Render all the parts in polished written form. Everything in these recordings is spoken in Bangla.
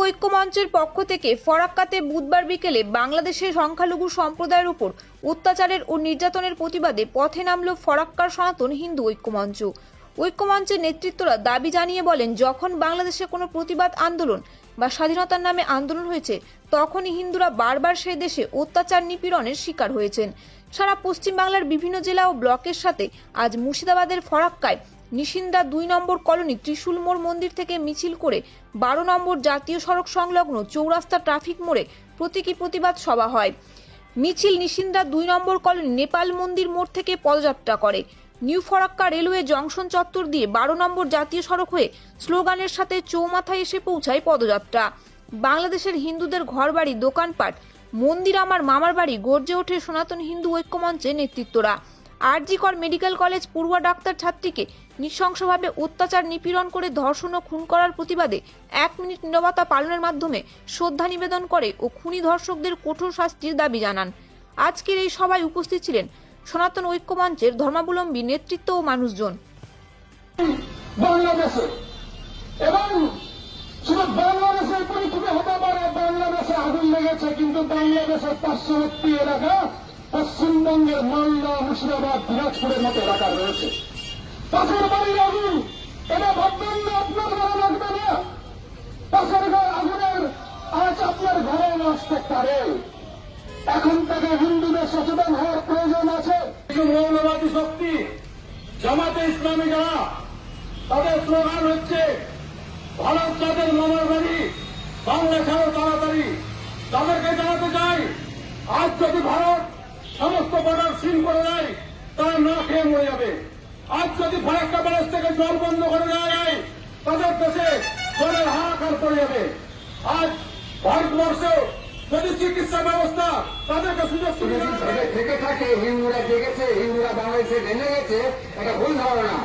ঐক্য মঞ্চের পক্ষ থেকে ফরাক্কাতে বুধবার বিকেলে বাংলাদেশের সংখ্যালঘু সম্প্রদায়ের উপর অত্যাচারের ও নির্যাতনের প্রতিবাদে পথে নামল ফরাক্কার সনাতন হিন্দু ঐক্য মঞ্চ। ঐক্য মঞ্চের নেতৃত্বরা দাবি জানিয়ে বলেন, যখন বাংলাদেশে কোনো প্রতিবাদ আন্দোলন বা স্বাধীনতার নামে আন্দোলন হয়েছে, তখনই হিন্দুরা বারবার সেই দেশে অত্যাচার নিপীড়নের শিকার হয়েছেন। সারা পশ্চিমবাংলার বিভিন্ন জেলা ও ব্লকের সাথে আজ মুর্শিদাবাদের ফরাক্কায় নিশিন্দা ২ নম্বর কলোনি ত্রিশূল মোড় মন্দির থেকে মিছিল করে ১২ নম্বর জাতীয় সড়ক সংলগ্ন চৌরাস্তা ট্রাফিক মোড়ে প্রতীকী প্রতিবাদ সভা হয়। মিছিল নিশিন্দা ২ নম্বর কলোনি নেপাল মন্দির মোড় থেকে পদযাত্রা করে নিউ ফরাক্কা রেলওয়ে জংশন চত্বর দিয়ে ১২ নম্বর জাতীয় সড়ক হয়ে স্লোগানের সাথে চৌমাথায় এসে পৌঁছায় পদযাত্রা। বাংলাদেশের হিন্দুদের ঘরবাড়ি, দোকানপাট, মন্দির আমার মামার বাড়ি গর্জে ওঠে সনাতন হিন্দু ঐক্য মঞ্চের নেতৃত্বরা। আরজি কর মেডিকেল কলেজ পড়ুয়া ডাক্তার ছাত্রীকে নৃশংসভাবে অত্যাচার নিপীড়ন করে ধর্ষণ ও খুন করার প্রতিবাদে ১ মিনিট নীরবতা পালনের মাধ্যমে শ্রদ্ধা নিবেদন করে ও খুনি ধর্ষকদের কঠোর শাস্তির দাবি জানান। আজকের এই সভায় উপস্থিত ছিলেন সনাতন ঐক্য মঞ্চের ধর্মাবলম্বী নেতৃত্ব ও মানুষজন। বাংলাদেশে এবং শুধু বাংলাদেশের পরিস্থিতি হতে পারে, বাংলাদেশে আগুন লেগেছে, কিন্তু বাংলাদেশের পার্শ্ববর্তী এলাকা পশ্চিমবঙ্গের মালদা, মুর্শিদাবাদ, দিনাজপুরের মতো এলাকা রয়েছে। পাশের বাড়ির আগুন, এটা ভাববেন না আপনার ঘরে লাগবে না। পাশের আগুনের আজ আপনার ঘরে আসতে পারে। এখন থেকে হিন্দুদের সচেতন হওয়ার প্রয়োজন আছে। মৌলবাদী শক্তি জামাতে ইসলামী যারা, তাদের স্লোগান হচ্ছে ভারত যাদের মামার বাড়ি, বাংলা ছাড়ো তাড়াতাড়ি। তাদেরকে জানাতে চাই, আজ যদি ভারত সমস্ত বর্ডার সিল করে দেয়, তারা না খেয়ে মরে যাবে। আজ যদি ফরাক্কা ব্যারেজ থেকে জল বন্ধ করে দেওয়া যায়, তাদের দেশে জলের হাহাকার পড়ে যাবে। আজ ভারতবর্ষে যদি চিকিৎসা ব্যবস্থা তাদেরকে সুযোগ সুবিধা থেকে থাকে, হিন্দুরা জেগেছে, হিন্দুরা বাংলাদেশে ভেঙে গেছে, এটা ভুল ধারণা।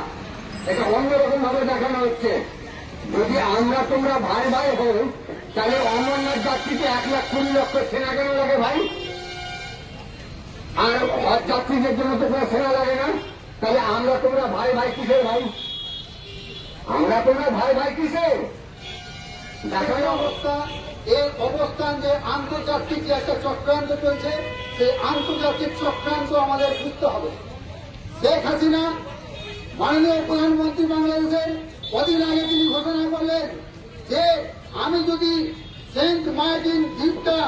এটা অন্যরকম ভাবে দেখানো হচ্ছে। যদি আমরা তোমরা ভাই ভাই হই, তাহলে অমরনাথ যাত্রীকে ১,২০,০০০ সেনা কেন লাগে ভাই? আর হজ যাত্রীদের জন্য তো কোনো সেনা লাগে না। তাহলে আমরা তোমরা ভাই ভাই কিসের ভাই? আমরা তোমরা ভাই ভাই কিসের? দেখানো অবস্থা, এই অবস্থান যে আন্তর্জাতিক যে একটা চক্রান্ত চলছে, সেই আন্তর্জাতিক চক্রান্ত আমাদের বুঝতে হবে। শেখ হাসিনা মাননীয় প্রধানমন্ত্রী বাংলাদেশের কদিন আগে তিনি ঘোষণা করলেন যে আমি যদি সেন্ট মার্টিন দ্বীপটা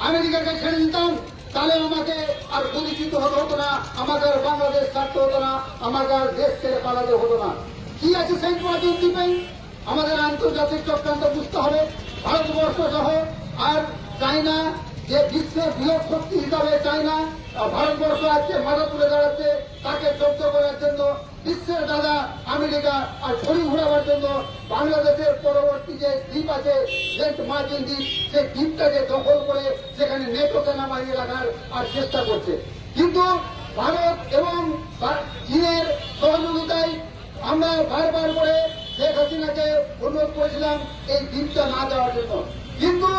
আমেরিকাকে ছেড়ে দিতাম, তাহলে আমাকে আর পরিচিত হতো না, আমাদের বাংলাদেশ ছাড়তে হতো না, আমাদের দেশ ছেড়ে পালাতে হতো না। কি আছে সেন্ট মার্টিন দ্বীপে? আমাদের আন্তর্জাতিক চক্রান্ত বুঝতে হবে। ভারতবর্ষ সহ আর চায়না, যে বিশ্বের বৃহৎ শক্তি হিসাবে চায়না, ভারতবর্ষ আজকে মাথা তুলে দাঁড়াচ্ছে, তাকে জব্দ করার জন্য বিশ্বের দাদা আমেরিকা আর ছড়ি ঘোরাবার জন্য বাংলাদেশের পরবর্তী যে দ্বীপ আছে সেন্ট মার্টিন দ্বীপ, সেই দ্বীপটাকে দখল করে সেখানে নেটো সেনা বাহিনী রাখার আর চেষ্টা করছে। কিন্তু ভারত এবং চীনের সহযোগিতায় আমরা বারবার করে শেখ হাসিনাকে অনুরোধ করেছিলাম এই দ্বীপটা না দেওয়ার জন্য, কিন্তু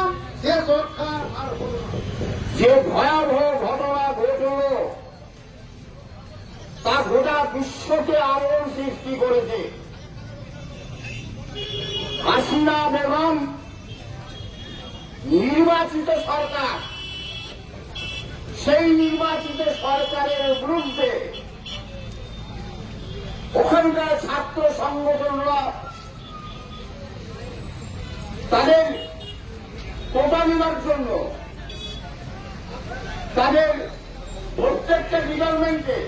শেষ রক্ষা আর হল না। যে ভয়াবহ ঘটনা ঘটল, তা গোটা বিশ্বকে আলোড়ন সৃষ্টি করেছে। হাসিনা বেগম নির্বাচিত সরকার, সেই নির্বাচিত সরকারের বিরুদ্ধে ওখানকার ছাত্র সংগঠনরা তাদের কোটা নেওয়ার জন্য, তাদের প্রত্যেকটা ডিপার্টমেন্টে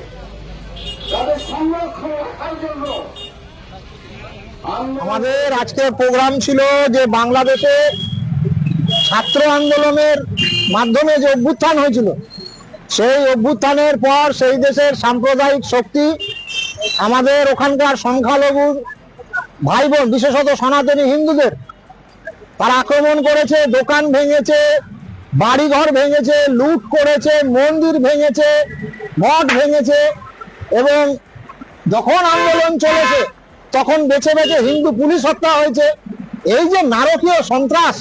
তাদের সংরক্ষণ রাখার জন্য আমাদের আজকের প্রোগ্রাম ছিল যে বাংলাদেশে ছাত্র আন্দোলনের মাধ্যমে যে অভ্যুত্থান হয়েছিল, সেই অভ্যুত্থানের পর সেই দেশের সাম্প্রদায়িক শক্তি আমাদের ওখানকার সংখ্যালঘু ভাই বোন, বিশেষত সনাতনী হিন্দুদের তারা আক্রমণ করেছে, দোকান ভেঙেছে, বাড়িঘর ভেঙেছে, লুট করেছে, মন্দির ভেঙেছে, মঠ ভেঙেছে। এবং যখন আন্দোলন চলেছে তখন বেছে বেছে হিন্দু পুলিশ হত্যা হয়েছে। এই যে নারকীয় সন্ত্রাস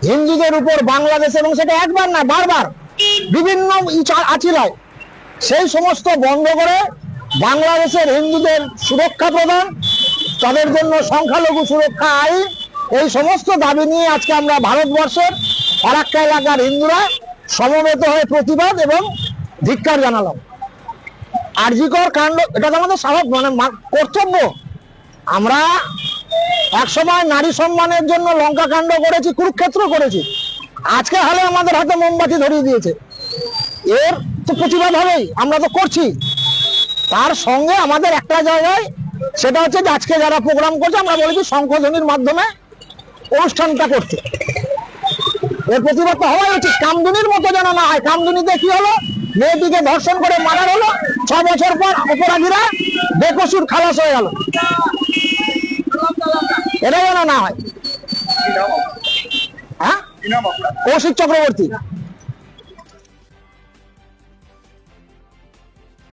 হিন্দুদের উপর বাংলাদেশে, এবং সেটা একবার না বারবার বিভিন্ন আছিলায়, সেই সমস্ত বন্ধ করে বাংলাদেশের হিন্দুদের সুরক্ষা প্রদান, তাদের জন্য সংখ্যালঘু সুরক্ষা আইন এই সমস্ত দাবি নিয়ে আজকে আমরা ভারতবর্ষের ফারাক্কা এলাকার হিন্দুরা সমবেত হয়ে প্রতিবাদ এবং ধিক্কার জানালাম। আরজিকর কাণ্ড, এটা তো আমাদের স্বাভাবিক কর্তব্য। আমরা একসময় নারী সম্মানের জন্য লঙ্কা কাণ্ড করেছি, কুরুক্ষেত্র করেছি, আজকে হলে আমাদের হাতে মোমবাতি ধরিয়ে দিয়েছে, এর তো প্রতিবাদ হবেই, আমরা তো করছি। তার সঙ্গে আমাদের একটা জায়গায় সেটা হচ্ছে যে আজকে যারা প্রোগ্রাম করছে আমরা বলেছি সংশোধনীর মাধ্যমে অনুষ্ঠানটা করতে, এর প্রতিবাদ তো হওয়াই উচিত। কামদুনির মতো যেন না হয়। কামদুনিতে কি হলো, মেয়েটিকে ধর্ষণ করে মারা হলো, 6 বছর পর অপরাধীরা বেকসুর খালাস হয়ে গেল, এটা যেন না হয়। হ্যাঁ, কৌশিক চক্রবর্তী।